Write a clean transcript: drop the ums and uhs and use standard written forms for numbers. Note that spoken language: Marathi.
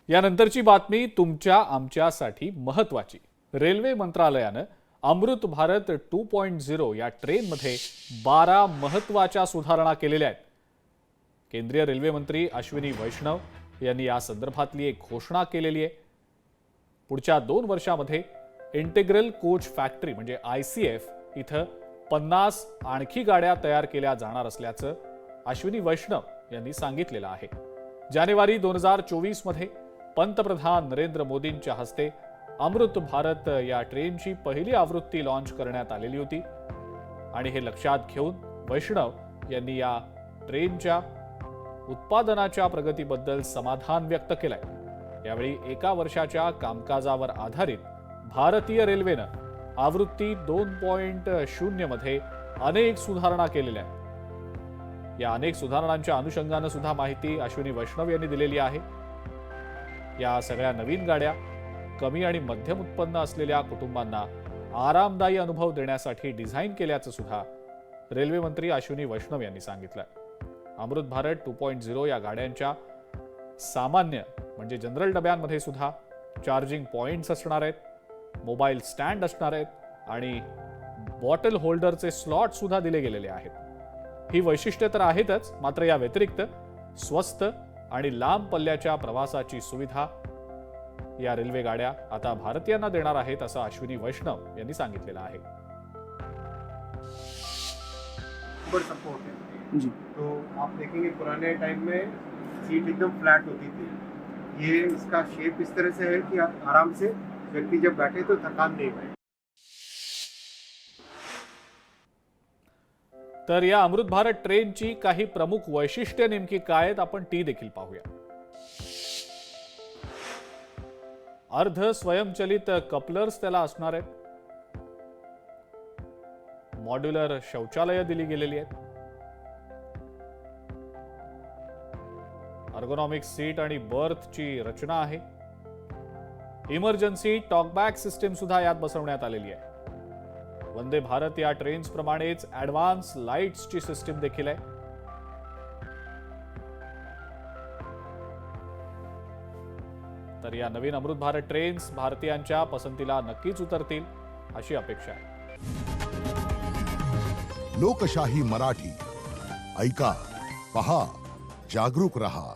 यानंतरची बातमी तुमच्या आमच्यासाठी महत्त्वाची। रेल्वे मंत्रालयानं अमृत भारत 2.0 या ट्रेनमध्ये 12 महत्त्वाच्या सुधारणा केलेल्या आहेत। केंद्रीय रेल्वे मंत्री अश्विनी वैष्णव यांनी या संदर्भातली एक घोषणा केलेली आहे। पुढच्या 2 वर्षांमध्ये इंटिग्रल कोच फॅक्टरी म्हणजे ICF इथं 50 आणखी गाड्या तयार केल्या जाणार असल्याचं अश्विनी वैष्णव यांनी सांगितलेलं आहे। जानेवारी 2024 मध्ये पंतप्रधान नरेंद्र मोदींच्या हस्ते अमृत भारत या ट्रेनची पहिली आवृत्ती लॉन्च करण्यात आलेली होती आणि हे लक्षात घेऊन वैष्णव यांनी या ट्रेनच्या उत्पादनाच्या प्रगतीबद्दल समाधान व्यक्त केलंय। यावेळी 1 वर्षाच्या कामकाजावर आधारित भारतीय रेल्वेनं आवृत्ती 2.0 मध्ये अनेक सुधारणा केलेल्या आहेत। या अनेक सुधारणांच्या अनुषंगानं सुद्धा माहिती अश्विनी वैष्णव यांनी दिलेली आहे। या सगळ्या नवीन गाड्या कमी आणि मध्यम उत्पन्न असलेल्या कुटुंबांना आरामदायी अनुभव देण्यासाठी डिझाईन केल्याचं सुद्धा रेल्वे मंत्री अश्विनी वैष्णव यांनी सांगितलं। अमृत भारत 2.0 या गाड्यांच्या सामान्य म्हणजे जनरल डब्यांमध्ये सुद्धा चार्जिंग पॉइंट्स असणार आहेत, मोबाईल स्टँड असणार आहेत आणि बॉटल होल्डरचे स्लॉट सुद्धा दिले गेलेले आहेत। ही वैशिष्ट्ये तर आहेतच, मात्र या व्यतिरिक्त स्वस्त आणि लांब पल्ल्याच्या प्रवासाची सुविधा या रेल्वे गाड्या आता भारतीयांना देणार आहेत असं अश्विनी वैष्णव यांनी सांगितलेलं आहे। जी तो आप देखेंगे पुराने टाइम में सीट एकदम फ्लैट होती थी। ये इसका शेप इस तरह से है कि आप आराम से व्यक्ति जब बैठे तो थकान नहीं हुए। तर या अमृत भारत ट्रेनची काही प्रमुख वैशिष्ट्ये नेमकी काय आहेत आपण ती देखील पाहूया। अर्ध स्वयंचलित कपलर्स त्याला असणार आहेत। मॉड्युलर शौचालय दिली गेलेली आहेत। अर्गोनॉमिक सीट आणि बर्थची रचना आहे। इमर्जन्सी टॉकबॅक सिस्टीम सुद्धा यात बसवण्यात आलेली आहे। वंदे भारत या ट्रेन्स प्रमाणेच ॲडव्हान्स लाईट्सची सिस्टीम देखील आहे। तर या नवीन अमृत भारत ट्रेन्स भारतीयांच्या पसंतीला नक्कीच उतरतील अशी अपेक्षा आहे। लोकशाही मराठी ऐका, पहा, जागरूक रहा।